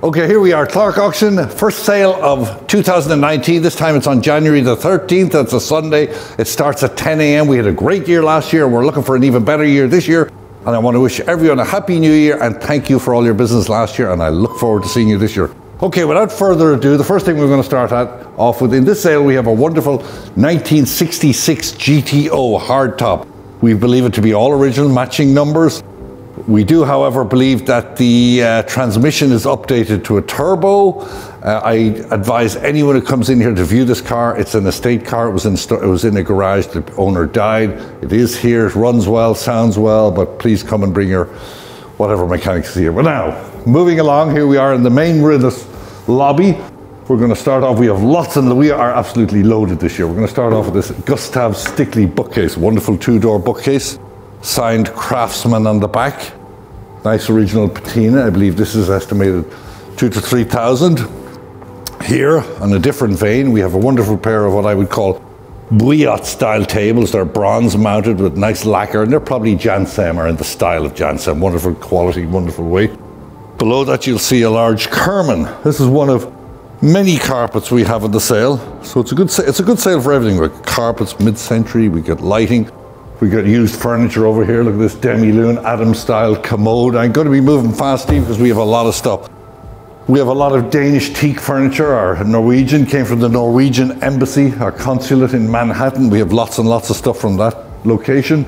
Okay, here we are, Clarke auction, first sale of 2019. This time it's on January the 13th. That's a Sunday. It starts at 10 a.m. We had a great year last year. We're looking for an even better year this year. And I want to wish everyone a happy new year and thank you for all your business last year. And I look forward to seeing you this year. Okay, without further ado, the first thing we're going to start off with in this sale, we have a wonderful 1966 GTO hardtop. We believe it to be all original matching numbers. We do, however, believe that the transmission is updated to a turbo. I advise anyone who comes in here to view this car. It's an estate car. It was in a garage. The owner died. It is here. It runs well, sounds well, but please come and bring your whatever mechanics here. But now, moving along, here we are in the main room, this lobby. We're going to start off. We have lots, and we are absolutely loaded this year. We're going to start off with this Gustav Stickley bookcase, wonderful two-door bookcase. Signed Craftsman on the back. Nice original patina. I believe this is estimated 2,000 to 3,000. Here, on a different vein, we have a wonderful pair of what I would call Bouillotte style tables. They're bronze mounted with nice lacquer, and they're probably Jansem or in the style of Jansem. Wonderful quality, wonderful weight. Below that you'll see a large Kerman. This is one of many carpets we have in the sale. So it's a good sale for everything. We've got carpets, mid-century, we got lighting. We got used furniture over here. Look at this demi-lune, Adam-style commode. I'm going to be moving fast, Steve, because we have a lot of stuff. We have a lot of Danish teak furniture. Our Norwegian came from the Norwegian embassy, our consulate in Manhattan. We have lots and lots of stuff from that location.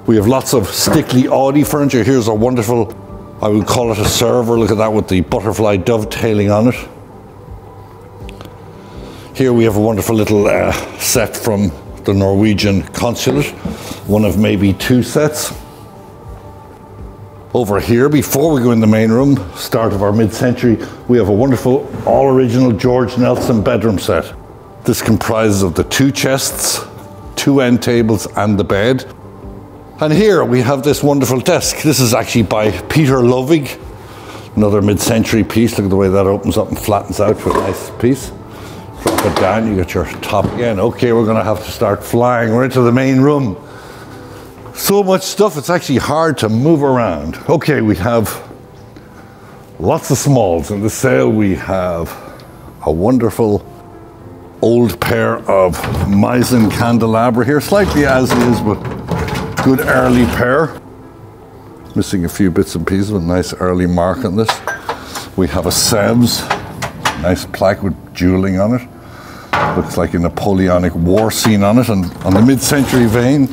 We have lots of Stickley Audi furniture. Here's a wonderful, I would call it a server. Look at that with the butterfly dovetailing on it. Here we have a wonderful little set from the Norwegian consulate, one of maybe two sets. Over here, before we go in the main room, start of our mid-century, we have a wonderful all-original George Nelson bedroom set. This comprises of the two chests, two end tables and the bed. And here we have this wonderful desk. This is actually by Peter Lovig, another mid-century piece. Look at the way that opens up and flattens out for a nice piece. Drop it down, you get your top again. Okay, we're gonna have to start flying. We're into the main room. So much stuff, it's actually hard to move around. Okay, we have lots of smalls. In the sale, we have a wonderful old pair of Meissen candelabra here, slightly as is, but good early pair. Missing a few bits and pieces, with a nice early mark on this. We have a Sevres, nice plaque with jewelling on it. Looks like a Napoleonic war scene on it. And on the mid-century vein,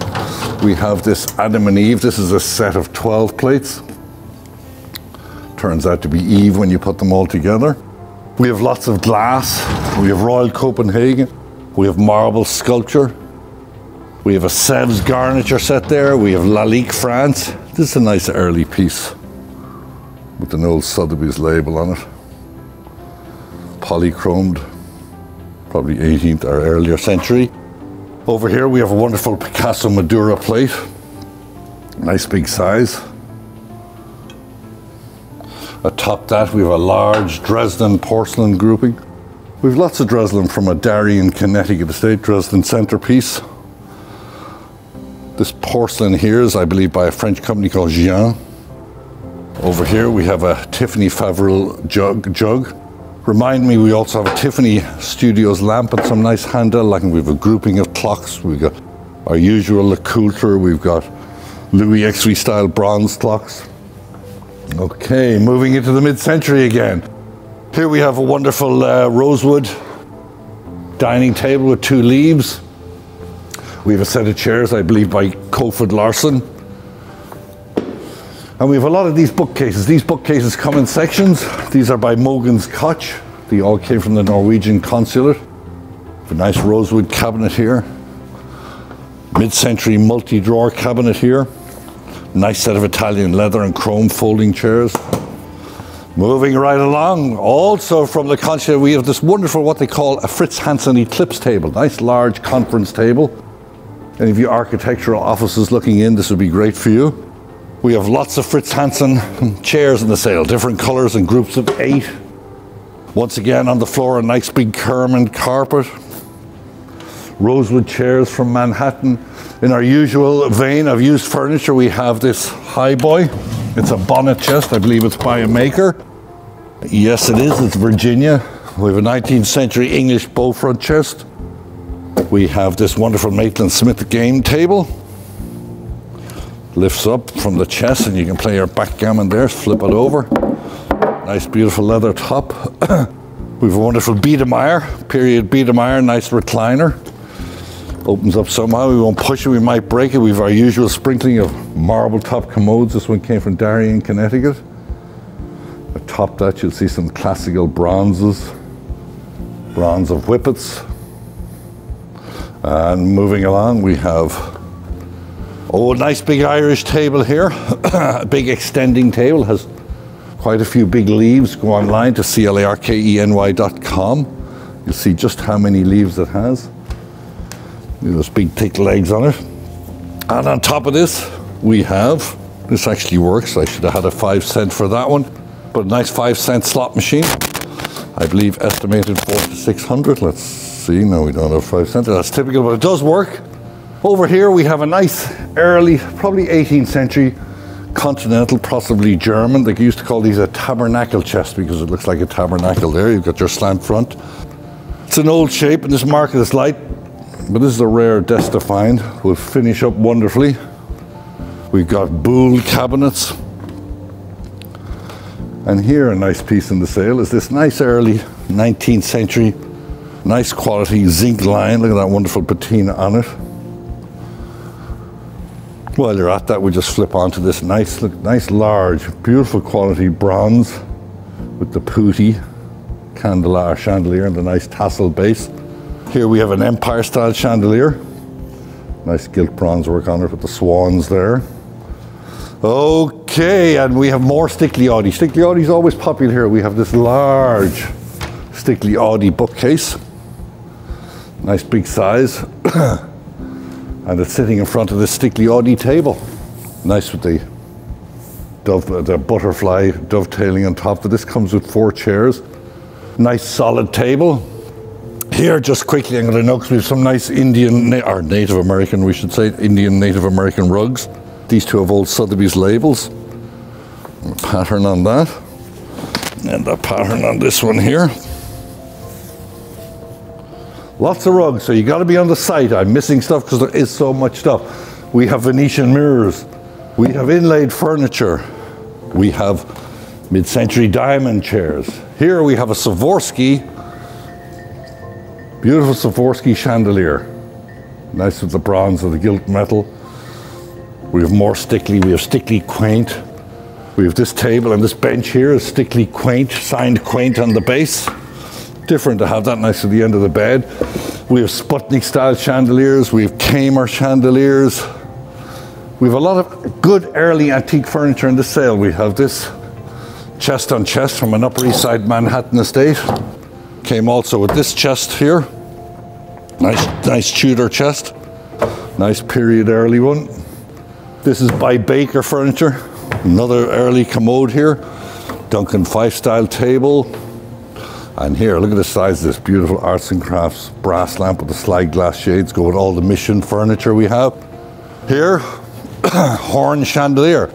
we have this Adam and Eve. This is a set of 12 plates. Turns out to be Eve when you put them all together. We have lots of glass. We have Royal Copenhagen. We have marble sculpture. We have a Sevres garniture set there. We have Lalique France. This is a nice early piece with an old Sotheby's label on it. Polychromed, probably 18th or earlier century. Over here we have a wonderful Picasso Madura plate, nice big size. Atop that we have a large Dresden porcelain grouping. We have lots of Dresden from a Darien, Connecticut estate, Dresden centerpiece. This porcelain here is, I believe, by a French company called Jean. Over here we have a Tiffany Favril jug. Remind me, we also have a Tiffany Studios lamp and some nice handle. Like we have a grouping of clocks. We've got our usual Le Coulter. We've got Louis XV style bronze clocks. Okay, moving into the mid-century again. Here we have a wonderful rosewood dining table with two leaves. We have a set of chairs, I believe, by Kofod Larsen. And we have a lot of these bookcases. These bookcases come in sections. These are by Mogens Koch. They all came from the Norwegian consulate. A nice rosewood cabinet here. Mid-century multi-drawer cabinet here. Nice set of Italian leather and chrome folding chairs. Moving right along, also from the consulate, we have this wonderful, what they call a Fritz Hansen eclipse table. Nice large conference table. Any of you architectural offices looking in, this would be great for you. We have lots of Fritz Hansen chairs in the sale, different colors and groups of 8. Once again on the floor, a nice big Kerman carpet. Rosewood chairs from Manhattan. In our usual vein of used furniture, we have this high boy. It's a bonnet chest, I believe it's by a maker. Yes, it is. It's Virginia. We have a 19th century English bow front chest. We have this wonderful Maitland Smith game table. Lifts up from the chest and you can play your backgammon there, flip it over. Nice beautiful leather top. We have a wonderful Biedermeier, period Biedermeier, nice recliner. Opens up somehow, we won't push it, we might break it. We have our usual sprinkling of marble top commodes. This one came from Darien, Connecticut. Atop that you'll see some classical bronzes. Bronze of whippets. And moving along we have, oh, a nice big Irish table here. A big extending table, has quite a few big leaves. Go online to clarkeny.com. You'll see just how many leaves it has. Those big thick legs on it. And on top of this, we have, this actually works. I should have had a 5 cent for that one, but a nice 5 cent slot machine. I believe estimated 400 to 600. Let's see, no, we don't have 5 cents. That's typical, but it does work. Over here, we have a nice early, probably 18th century continental, possibly German. They used to call these a tabernacle chest because it looks like a tabernacle there. You've got your slant front. It's an old shape and this market is light, but this is a rare desk to find. Will finish up wonderfully. We've got Boule cabinets. And here a nice piece in the sale is this nice early 19th century, nice quality zinc line. Look at that wonderful patina on it. While you're at that, we just flip onto this nice, nice large, beautiful quality bronze with the Pooty chandelier and the nice tassel base. Here we have an Empire style chandelier. Nice gilt bronze work on it with the swans there. Okay, and we have more Stickley Audi. Stickley Audi is always popular here. We have this large Stickley Audi bookcase. Nice big size. And it's sitting in front of the Stickley Audi table. Nice with the butterfly dovetailing on top of this. Comes with 4 chairs. Nice solid table. Here, just quickly, I'm going to note we have some nice Indian, or Native American, we should say, Indian Native American rugs. These two have old Sotheby's labels. A pattern on that. And a pattern on this one here. Lots of rugs, so you got to be on the site. I'm missing stuff because there is so much stuff. We have Venetian mirrors. We have inlaid furniture. We have mid-century diamond chairs. Here we have a Swarovski, beautiful Swarovski chandelier. Nice with the bronze or the gilt metal. We have more Stickley. We have Stickley Quaint. We have this table and this bench here is Stickley Quaint, signed Quaint on the base. Different to have that nice at the end of the bed. We have Sputnik style chandeliers. We have Kamer chandeliers. We have a lot of good early antique furniture in the sale. We have this chest on chest from an Upper East Side Manhattan estate. Came also with this chest here. Nice Tudor chest. Nice period early one. This is by Baker Furniture. Another early commode here. Duncan Fife style table. And here, look at the size of this beautiful arts and crafts brass lamp with the slide glass shades. Go with all the Mission furniture we have. Here, horn chandelier.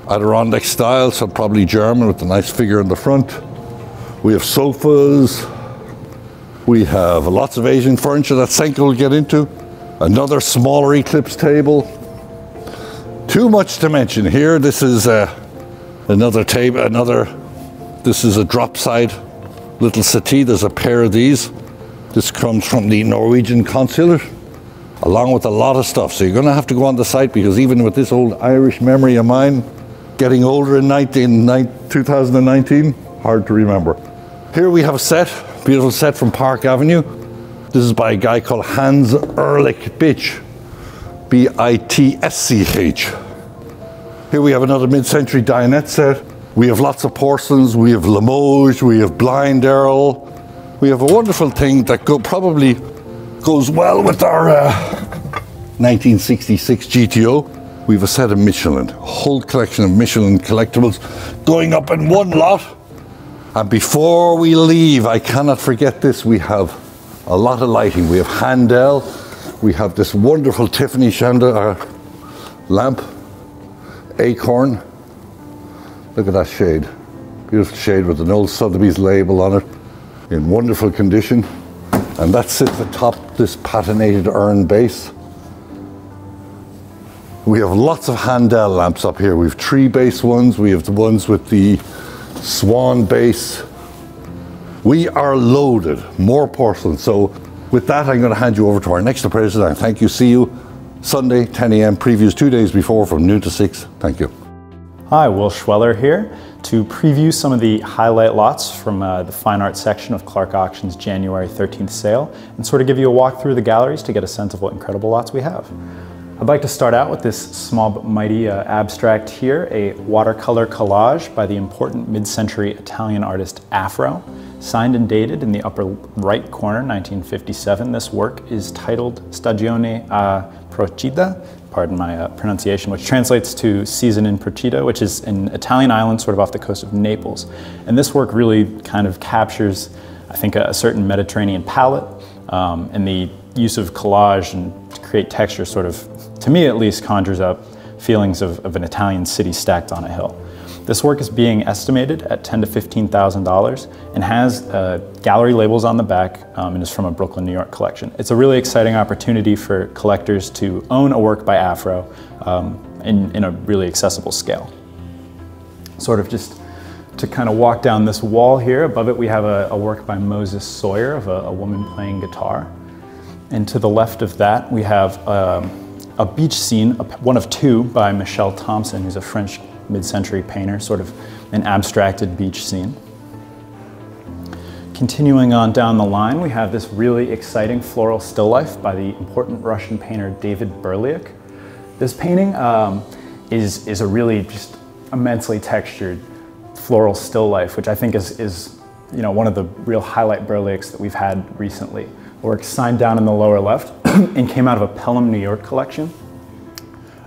Adirondack style, so probably German with the nice figure in the front. We have sofas. We have lots of Asian furniture that Senko will get into. Another smaller Eclipse table. Too much to mention here. This is another table, this is a drop side little settee. There's a pair of these. This comes from the Norwegian consulate, along with a lot of stuff. So you're going to have to go on the site because even with this old Irish memory of mine, getting older in 2019, hard to remember. Here we have a set, beautiful set from Park Avenue. This is by a guy called Hans Ehrlich Bitsch, B-I-T-S-C-H. Here we have another mid-century dinette set. We have lots of porcelains, we have Limoges, we have Blind Earl. We have a wonderful thing that probably goes well with our 1966 GTO. We have a set of Michelin, a whole collection of Michelin collectibles going up in one lot. And before we leave, I cannot forget this, we have a lot of lighting. We have Handel, we have this wonderful Tiffany chandelier lamp, Acorn. Look at that shade. Beautiful shade with an old Sotheby's label on it, in wonderful condition. And that sits atop this patinated urn base. We have lots of Handel lamps up here. We have tree-based ones, we have the ones with the swan base. We are loaded, more porcelain. So with that, I'm going to hand you over to our next appraiser. And thank you. See you Sunday, 10 a.m. Previews 2 days before from noon to 6. Thank you. Hi, Will Schweller here to preview some of the highlight lots from the fine art section of Clarke Auction's January 13th sale and sort of give you a walk through the galleries to get a sense of what incredible lots we have. I'd like to start out with this small but mighty abstract here, a watercolor collage by the important mid-century Italian artist Afro, signed and dated in the upper right corner, 1957. This work is titled Stagione a Procida, pardon my pronunciation, which translates to Season in Procida, which is an Italian island sort of off the coast of Naples. And this work really kind of captures, I think, a certain Mediterranean palette, and the use of collage and to create texture sort of, to me at least, conjures up feelings of an Italian city stacked on a hill. This work is being estimated at $10,000 to $15,000 and has gallery labels on the back and is from a Brooklyn, New York collection. It's a really exciting opportunity for collectors to own a work by Afro in a really accessible scale. Sort of just to kind of walk down this wall here, above it we have a work by Moses Sawyer of a woman playing guitar. And to the left of that we have a beach scene, one of two, by Michel Thompson, who's a French mid-century painter, sort of an abstracted beach scene. Continuing on down the line, we have this really exciting floral still life by the important Russian painter David Berliak. This painting is a really just immensely textured floral still life, which I think is one of the real highlight Berliaks that we've had recently. The work's signed down in the lower left and came out of a Pelham, New York collection.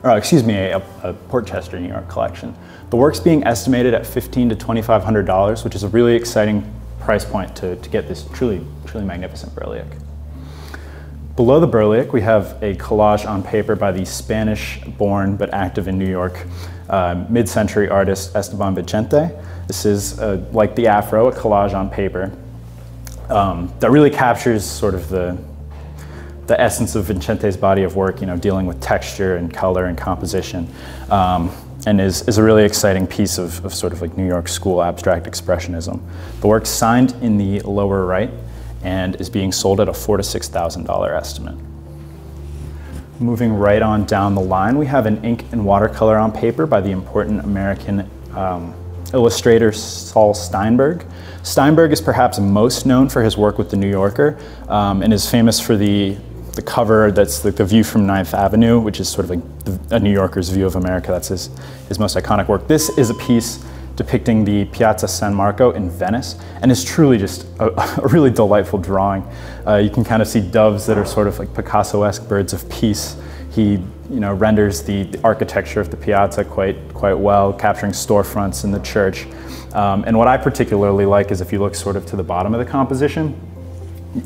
Or excuse me, a Portchester, New York collection. The work's being estimated at $1,500 to $2,500, which is a really exciting price point to get this truly magnificent Berliak. Below the Berliak, we have a collage on paper by the Spanish-born but active in New York mid-century artist Esteban Vicente. This is, like the Afro, a collage on paper that really captures sort of the essence of Vicente's body of work, dealing with texture and color and composition, and is a really exciting piece of sort of like New York school abstract expressionism. The work's signed in the lower right and is being sold at a $4,000 to $6,000 estimate. Moving right on down the line, we have an ink and watercolor on paper by the important American illustrator Saul Steinberg. Steinberg is perhaps most known for his work with the New Yorker and is famous for the cover that's the view from 9th Avenue, which is sort of like a New Yorker's view of America. That's his most iconic work. This is a piece depicting the Piazza San Marco in Venice, and is truly just a really delightful drawing. You can kind of see doves that are sort of like Picasso-esque birds of peace. He renders the architecture of the piazza quite well, capturing storefronts in the church. And what I particularly like is if you look sort of to the bottom of the composition,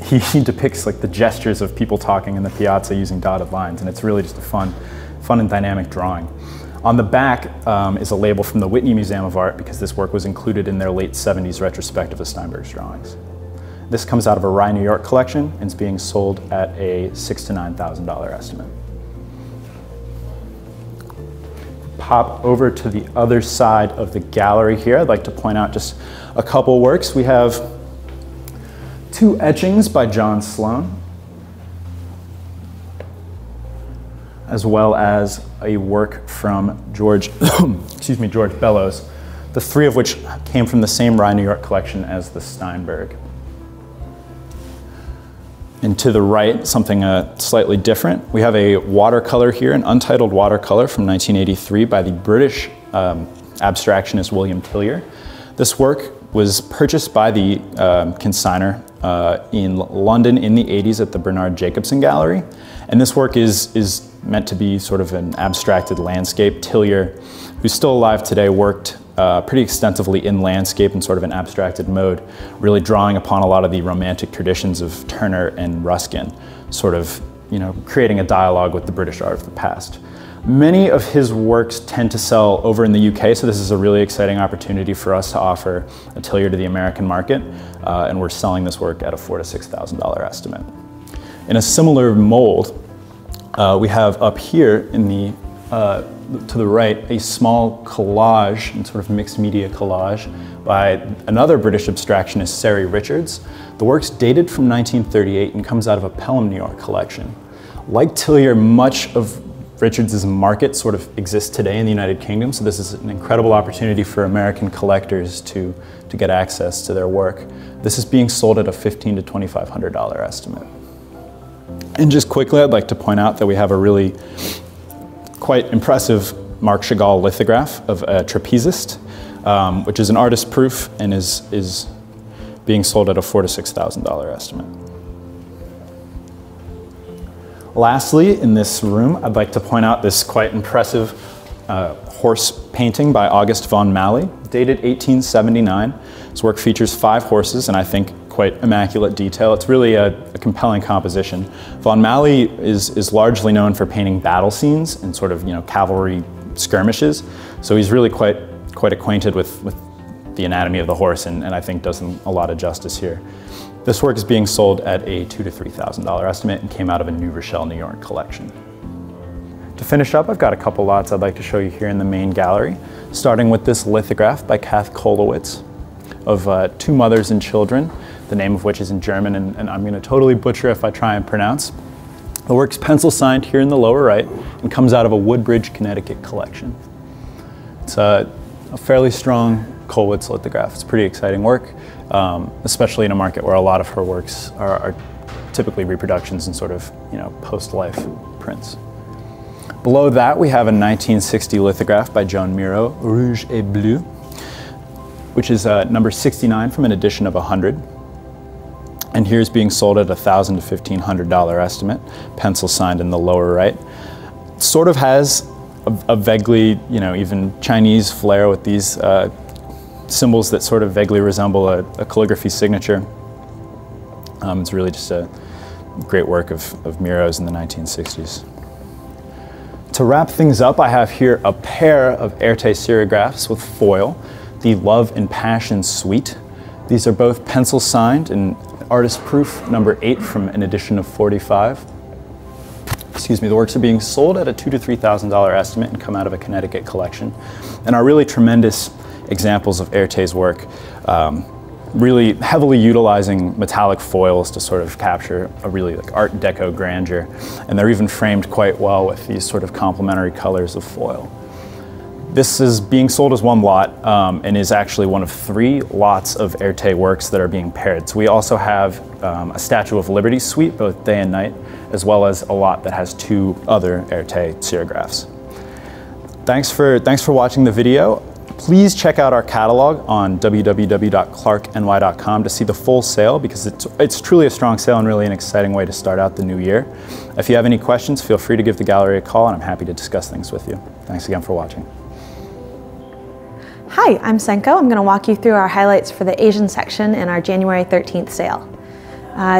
he depicts like the gestures of people talking in the piazza using dotted lines, and it's really just a fun and dynamic drawing. On the back is a label from the Whitney Museum of Art, because this work was included in their late 70s retrospective of Steinberg's drawings. This comes out of a Rye, New York collection and is being sold at a $6,000 to $9,000 estimate. Pop over to the other side of the gallery here. I'd like to point out just a couple works. We have two etchings by John Sloan, as well as a work from George Bellows, the three of which came from the same Rye, New York collection as the Steinberg. And to the right, something slightly different. We have a watercolor here, an untitled watercolor from 1983 by the British abstractionist William Tillier. This work was purchased by the consignor in London in the 80s at the Bernard Jacobson Gallery. And this work is meant to be sort of an abstracted landscape. Tillier, who's still alive today, worked pretty extensively in landscape in sort of an abstracted mode, really drawing upon a lot of the romantic traditions of Turner and Ruskin, sort of creating a dialogue with the British art of the past. Many of his works tend to sell over in the UK, so this is a really exciting opportunity for us to offer Atelier to the American market, and we're selling this work at a $4,000 to $6,000 estimate. In a similar mold, we have up here in the to the right a small collage, and sort of mixed media collage, by another British abstractionist, Sari Richards. The work's dated from 1938 and comes out of a Pelham, New York collection. Like Tillier, much of Richards' market sort of exists today in the United Kingdom, so this is an incredible opportunity for American collectors to get access to their work. This is being sold at a $1,500 to $2,500 estimate. And just quickly, I'd like to point out that we have a really quite impressive Marc Chagall lithograph of a trapezist, which is an artist proof and is being sold at a $4,000 to $6,000 estimate. Lastly, in this room, I'd like to point out this quite impressive horse painting by August von Mally, dated 1879. This work features 5 horses, and I think quite immaculate detail. It's really a compelling composition. Von Mally is largely known for painting battle scenes and sort of, cavalry skirmishes, so he's really quite acquainted with the anatomy of the horse, and I think does him a lot of justice here. This work is being sold at a $2,000 to $3,000 estimate and came out of a New Rochelle, New York collection. To finish up, I've got a couple lots I'd like to show you here in the main gallery, starting with this lithograph by Kath Kolowitz of 2 mothers and children, the name of which is in German, and I'm going to totally butcher if I try and pronounce. The work's pencil signed here in the lower right and comes out of a Woodbridge, Connecticut collection. It's a fairly strong Kolowitz lithograph. It's pretty exciting work, especially in a market where a lot of her works are typically reproductions and sort of, post-life prints. Below that, we have a 1960 lithograph by Joan Miro, Rouge et Bleu, which is number 69 from an edition of 100. And here's being sold at a $1,000 to $1,500 estimate, pencil signed in the lower right. It sort of has a vaguely, even Chinese flair with these symbols that sort of vaguely resemble a calligraphy signature. It's really just a great work of Miro's in the 1960s. To wrap things up, I have here a pair of Erte serigraphs with foil, the Love and Passion Suite. These are both pencil signed and artist proof number 8 from an edition of 45. Excuse me, the works are being sold at a $2,000 to $3,000 estimate and come out of a Connecticut collection, and are really tremendous examples of Erte's work, really heavily utilizing metallic foils to sort of capture a really Art Deco grandeur, and they're even framed quite well with these sort of complementary colors of foil. This is being sold as one lot and is actually one of 3 lots of Erte works that are being paired. So we also have a Statue of Liberty suite, both day and night, as well as a lot that has 2 other Erte serigraphs. Thanks for watching the video. Please check out our catalog on www.clarkeny.com to see the full sale, because it's truly a strong sale and really an exciting way to start out the new year. If you have any questions, feel free to give the gallery a call, and I'm happy to discuss things with you. Thanks again for watching. Hi, I'm Senko. I'm going to walk you through our highlights for the Asian section in our January 13th sale.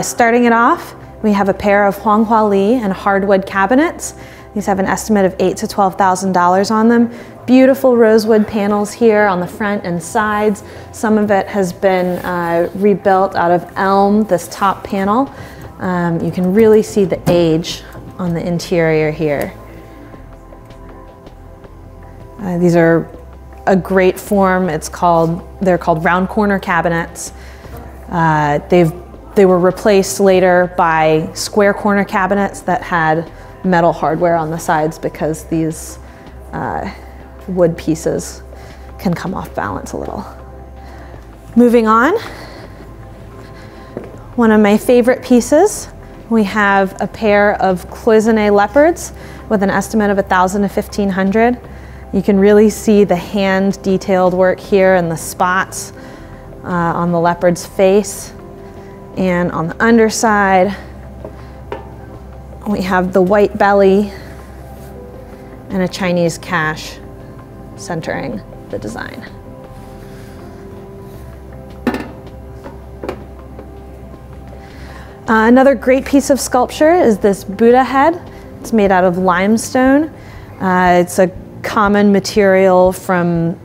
Starting it off, we have a pair of Huanghua Li and hardwood cabinets. These have an estimate of $8,000 to $12,000 on them. Beautiful rosewood panels here on the front and sides. Some of it has been rebuilt out of elm, this top panel. You can really see the age on the interior here. These are a great form. They're called round corner cabinets. They were replaced later by square corner cabinets that had metal hardware on the sides, because these wood pieces can come off balance a little. Moving on, one of my favorite pieces, we have a pair of cloisonné leopards with an estimate of $1,000 to $1,500. You can really see the hand detailed work here and the spots on the leopard's face. And on the underside, we have the white belly and a Chinese cache centering the design. Another great piece of sculpture is this Buddha head. It's made out of limestone. It's a common material from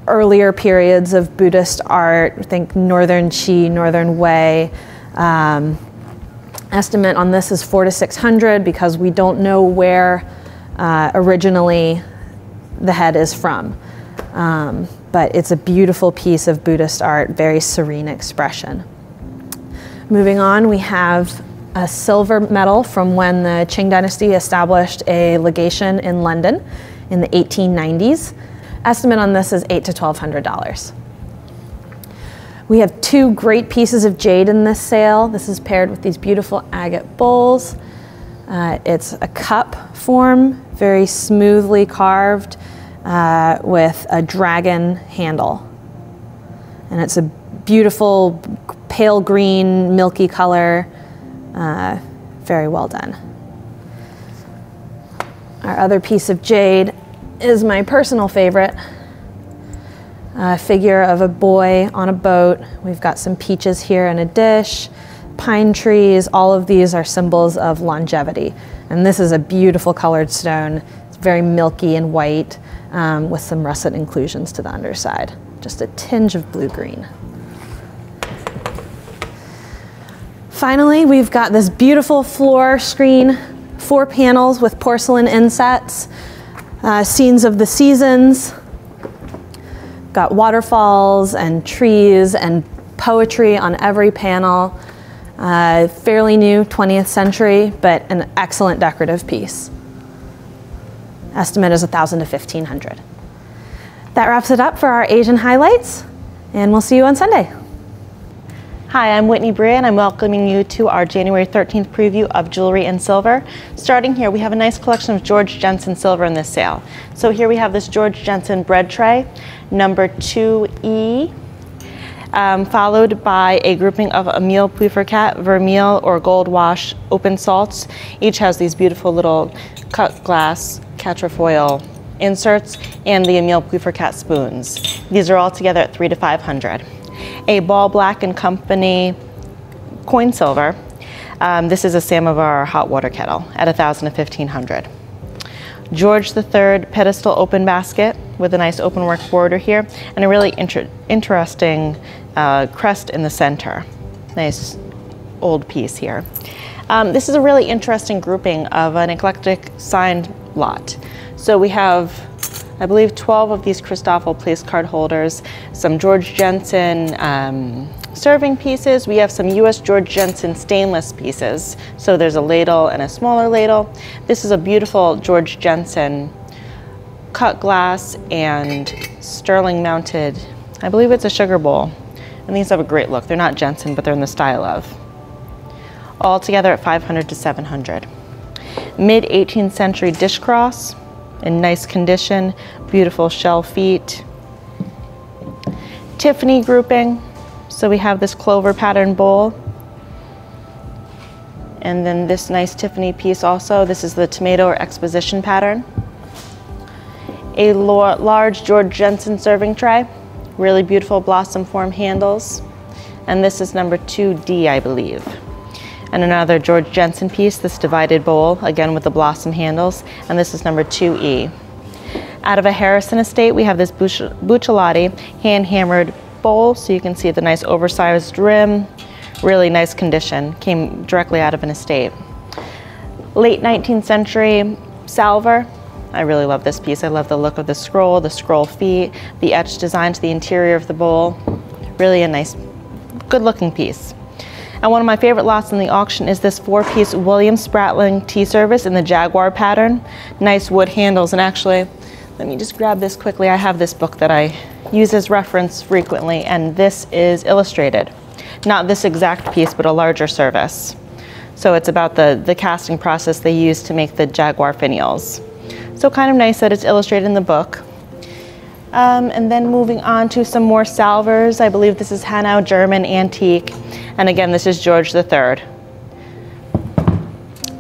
earlier periods of Buddhist art. Think Northern Chi, Northern Wei. Estimate on this is 400 to 600 because we don't know where originally the head is from. But it's a beautiful piece of Buddhist art, very serene expression. Moving on, we have a silver medal from when the Qing Dynasty established a legation in London in the 1890s. Estimate on this is $800 to $1,200. We have two great pieces of jade in this sale. This is paired with these beautiful agate bowls. It's a cup form, very smoothly carved with a dragon handle. And it's a beautiful pale green, milky color, very well done. Our other piece of jade is my personal favorite. A figure of a boy on a boat. We've got some peaches here in a dish, pine trees. All of these are symbols of longevity. And this is a beautiful colored stone. It's very milky and white with some russet inclusions to the underside. Just a tinge of blue-green. Finally, we've got this beautiful floor screen, 4 panels with porcelain insets, scenes of the seasons. Got waterfalls and trees and poetry on every panel. Fairly new, 20th century, but an excellent decorative piece. Estimate is $1,000 to $1,500. That wraps it up for our Asian highlights, and we'll see you on Sunday. Hi, I'm Whitney Brea, and I'm welcoming you to our January 13th preview of jewelry and silver. Starting here, we have a nice collection of George Jensen silver in this sale. So here we have this George Jensen bread tray, number 2E, followed by a grouping of Emile Puifercat, vermeil or gold wash open salts. Each has these beautiful little cut glass quatrefoil inserts and the Emile Puifercat spoons. These are all together at $300 to $500. A Ball Black & Company coin silver. This is a Samovar hot water kettle at $1,000 to $1,500. George III pedestal open basket with a nice openwork border here and a really interesting crest in the center. Nice old piece here. This is a really interesting grouping of an eclectic signed lot. So we have, I believe, 12 of these Christoffel place card holders, some George Jensen serving pieces. We have some U.S. George Jensen stainless pieces. So there's a ladle and a smaller ladle. This is a beautiful George Jensen cut glass and sterling mounted, I believe it's a sugar bowl. And these have a great look. They're not Jensen, but they're in the style of. All together at $500 to $700. Mid 18th century dish cross in nice condition, beautiful shell feet. Tiffany grouping. So we have this clover pattern bowl. And then this nice Tiffany piece also. This is the tomato or exposition pattern. A large George Jensen serving tray. Really beautiful blossom form handles. And this is number 2D, I believe. And another George Jensen piece, this divided bowl, again with the blossom handles. And this is number 2E. Out of a Harrison estate, we have this Buccellati hand-hammered bowl, so you can see the nice oversized rim, really nice condition, came directly out of an estate. Late 19th century salver. I really love this piece. I love the look of the scroll feet, the etched design to the interior of the bowl. Really a nice, good looking piece. And one of my favorite lots in the auction is this 4-piece William Spratling tea service in the Jaguar pattern. Nice wood handles, and actually, let me just grab this quickly. I have this book that I use as reference frequently, and this is illustrated. Not this exact piece, but a larger service. So it's about the casting process they use to make the Jaguar finials. So kind of nice that it's illustrated in the book. And then moving on to some more salvers. I believe this is Hanau German antique. And again, this is George III.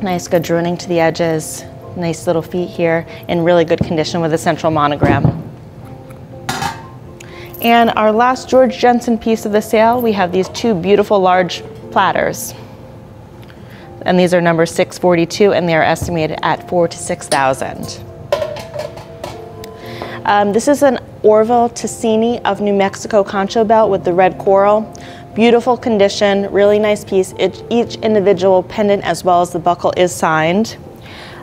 Nice good drooning to the edges. Nice little feet here in really good condition with a central monogram. And our last George Jensen piece of the sale, we have these 2 beautiful large platters. And these are number 642, and they are estimated at $4,000 to $6,000. This is an Orville Ticini of New Mexico concho belt with the red coral. Beautiful condition, really nice piece. Each individual pendant as well as the buckle is signed.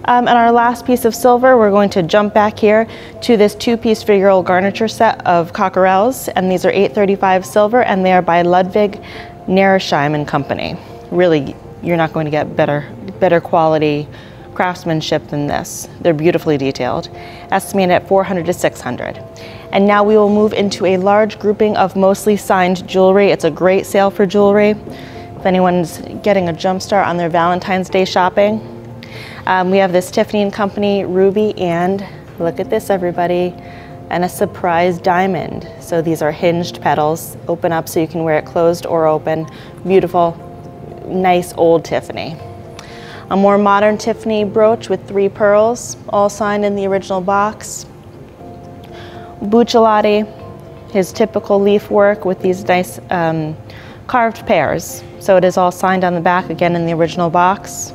And our last piece of silver, we're going to jump back here to this 2-piece figural garniture set of cockerels, and these are 835 silver, and they are by Ludwig Neresheim and Company. Really, you're not going to get better quality craftsmanship than this. They're beautifully detailed, estimated at 400 to 600. And now we will move into a large grouping of mostly signed jewelry. It's a great sale for jewelry. If anyone's getting a jump start on their Valentine's Day shopping. We have this Tiffany & Company ruby, and look at this, everybody, and a surprise diamond. So these are hinged petals, open up so you can wear it closed or open. Beautiful, nice old Tiffany. A more modern Tiffany brooch with 3 pearls, all signed in the original box. Buccellati, his typical leaf work with these nice carved pears. So it is all signed on the back, again in the original box.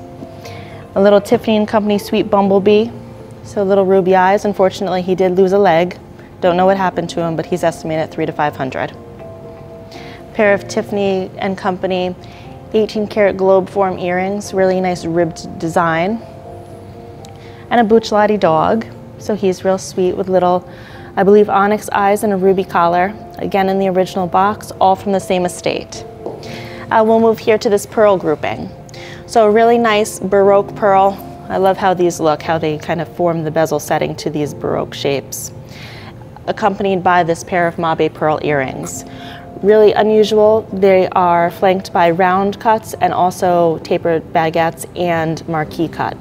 A little Tiffany & Company Sweet Bumblebee, so little ruby eyes. Unfortunately, he did lose a leg. Don't know what happened to him, but he's estimated at 300 to 500. Pair of Tiffany & Company 18-karat globe form earrings, really nice ribbed design. And a Buccellati dog, so he's real sweet with little, I believe, onyx eyes and a ruby collar. Again in the original box, all from the same estate. We'll move here to this pearl grouping. So a really nice Baroque pearl. I love how these look, how they kind of form the bezel setting to these Baroque shapes. Accompanied by this pair of Mabe pearl earrings. Really unusual. They are flanked by round cuts and also tapered baguettes and marquee cut.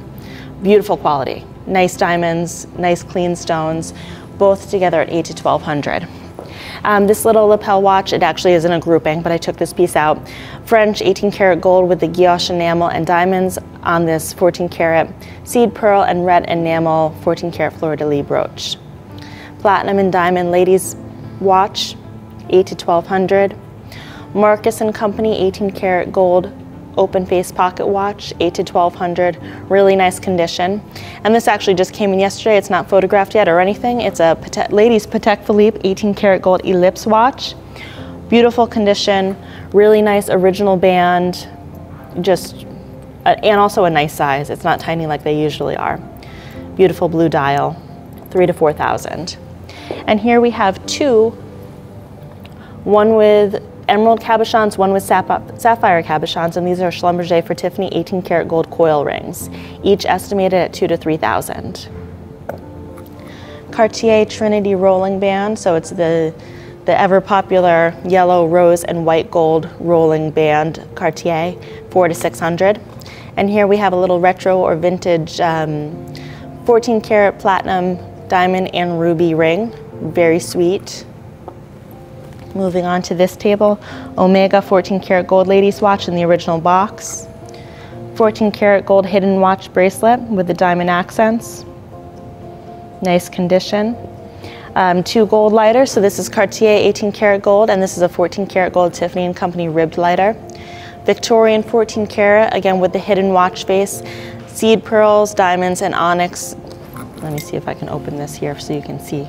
Beautiful quality. Nice diamonds, nice clean stones, both together at 800 to 1200. This little lapel watch, it actually is in a grouping, but I took this piece out. French 18-karat gold with the guilloche enamel and diamonds on this 14-karat seed pearl and red enamel 14-karat fleur-de-lis brooch. Platinum and diamond ladies watch, 800 to 1200. Marcus & Company 18-karat gold open face pocket watch, 800 to 1200. Really nice condition. And this actually just came in yesterday. It's not photographed yet or anything. It's a ladies Patek Philippe 18-karat gold ellipse watch. Beautiful condition, really nice original band, and also a nice size. It's not tiny like they usually are. Beautiful blue dial, 3,000 to 4,000. And here we have 2, one with emerald cabochons, one with sapphire cabochons, and these are Schlumberger for Tiffany 18-karat gold coil rings, each estimated at 2,000 to 3,000. Cartier Trinity rolling band, so it's the ever popular yellow, rose, and white gold rolling band Cartier, 400 to 600. And here we have a little retro or vintage 14-karat platinum diamond and ruby ring, very sweet. Moving on to this table, Omega 14-karat gold ladies watch in the original box. 14-karat gold hidden watch bracelet with the diamond accents. Nice condition. 2 gold lighters, so this is Cartier 18-karat gold, and this is a 14-karat gold Tiffany & Company ribbed lighter. Victorian 14-karat, again with the hidden watch face, seed pearls, diamonds, and onyx. Let me see if I can open this here so you can see.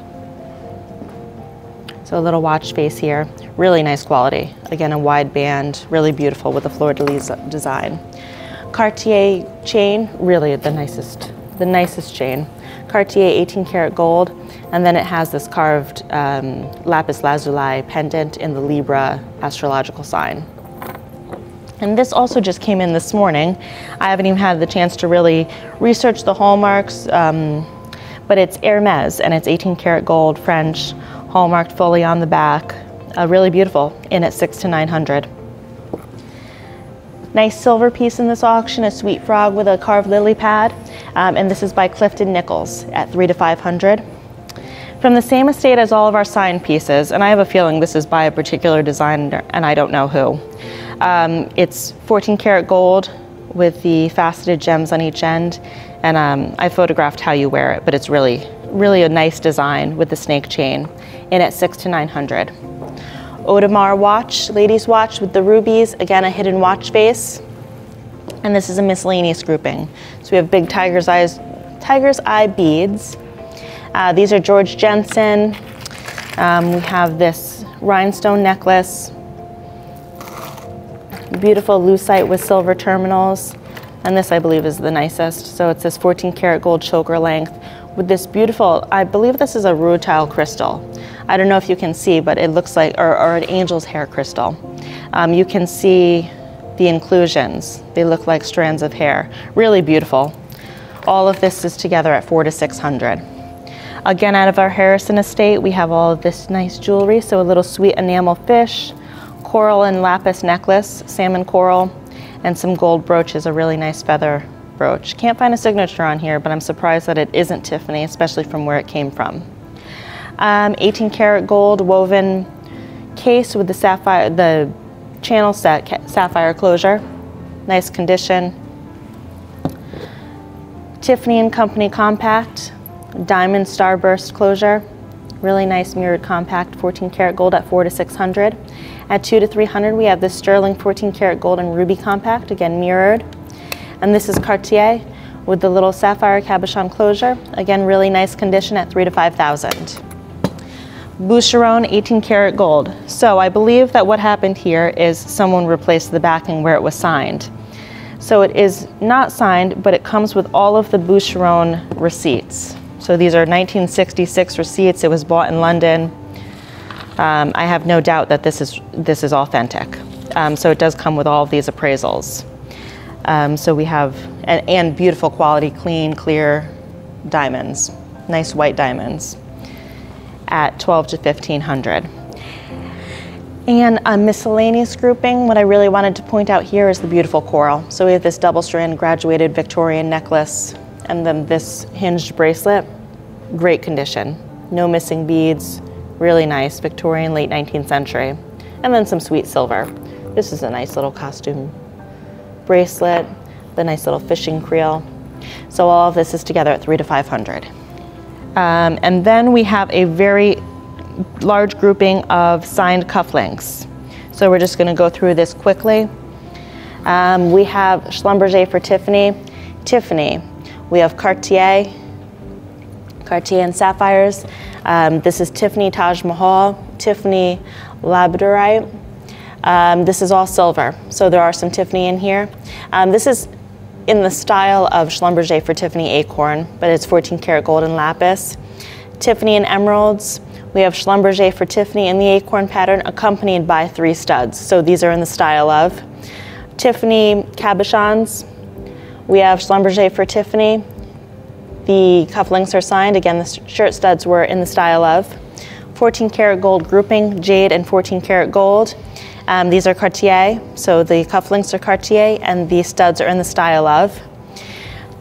So a little watch face here, really nice quality. Again, a wide band, really beautiful with the fleur-de-lis design. Cartier chain, really the nicest chain. Cartier 18-karat gold, and then it has this carved lapis lazuli pendant in the Libra astrological sign. And this also just came in this morning. I haven't even had the chance to really research the hallmarks, but it's Hermes, and it's 18-karat gold, French, hallmarked fully on the back. Really beautiful, in at 600 to 900. Nice silver piece in this auction, a sweet frog with a carved lily pad, and this is by Clifton Nichols at 300 to 500. From the same estate as all of our signed pieces, and I have a feeling this is by a particular designer, and I don't know who. It's 14-karat gold with the faceted gems on each end, and I photographed how you wear it, but it's really a nice design with the snake chain, in at 600 to 900. Audemars watch, ladies watch with the rubies, again a hidden watch face, and this is a miscellaneous grouping. So we have big tiger's eye beads, These are George Jensen. We have this rhinestone necklace, beautiful lucite with silver terminals, and this I believe is the nicest. So it's this 14 karat gold choker length with this beautiful, I believe this is a rutile crystal. I don't know if you can see, but it looks like, or an angel's hair crystal. You can see the inclusions. They look like strands of hair. Really beautiful. All of this is together at $400 to $600. Again, out of our Harrison estate, we have all of this nice jewelry. So a little sweet enamel fish, coral and lapis necklace, salmon coral, and some gold brooches, a really nice feather brooch. Can't find a signature on here, but I'm surprised that it isn't Tiffany, especially from where it came from. 18 karat gold woven case with the sapphire, the channel set sapphire closure. Nice condition. Tiffany & Company compact, diamond starburst closure. Really nice mirrored compact, 14 karat gold at $400 to $600. At $200 to $300, we have this sterling 14 karat gold and ruby compact, again mirrored. And this is Cartier with the little sapphire cabochon closure. Again, really nice condition at $3,000 to $5,000. Boucheron 18 karat gold. So I believe that what happened here is someone replaced the backing where it was signed. So it is not signed, but it comes with all of the Boucheron receipts. So these are 1966 receipts. It was bought in London. I have no doubt that this is authentic. So it does come with all of these appraisals. So we have, and beautiful quality, clean, clear diamonds, nice white diamonds at $1,200 to $1,500. And a miscellaneous grouping, what I really wanted to point out here is the beautiful coral. So we have this double strand graduated Victorian necklace and then this hinged bracelet, great condition, no missing beads, really nice, Victorian, late 19th century. And then some sweet silver. This is a nice little costume bracelet, the nice little fishing creel. So all of this is together at $300 to $500. And then we have a very large grouping of signed cufflinks. So we're just going to go through this quickly. We have Schlumberger for Tiffany. Tiffany. We have Cartier. Cartier and sapphires. This is Tiffany Taj Mahal. Tiffany Labradorite. This is all silver. So there are some Tiffany in here. This is in the style of Schlumberger for Tiffany Acorn, but it's 14 karat gold and lapis. Tiffany and emeralds. We have Schlumberger for Tiffany in the acorn pattern accompanied by 3 studs. So these are in the style of. Tiffany cabochons. We have Schlumberger for Tiffany. The cufflinks are signed. Again, the shirt studs were in the style of. 14 karat gold grouping, jade and 14 karat gold. These are Cartier, so the cufflinks are Cartier and the studs are in the style of.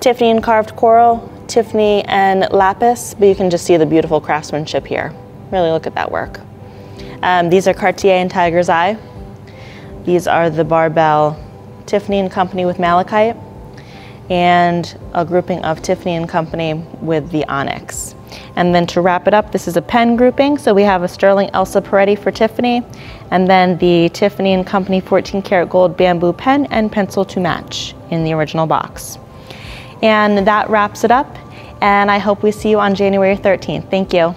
Tiffany and carved coral, Tiffany and lapis, but you can just see the beautiful craftsmanship here. Really look at that work. These are Cartier and Tiger's Eye. These are the Barbell Tiffany and Company with malachite and a grouping of Tiffany and Company with the onyx. And then to wrap it up, this is a pen grouping. So we have a sterling Elsa Peretti for Tiffany, and then the Tiffany and Company 14 karat gold bamboo pen and pencil to match in the original box. And that wraps it up. And I hope we see you on January 13th. Thank you.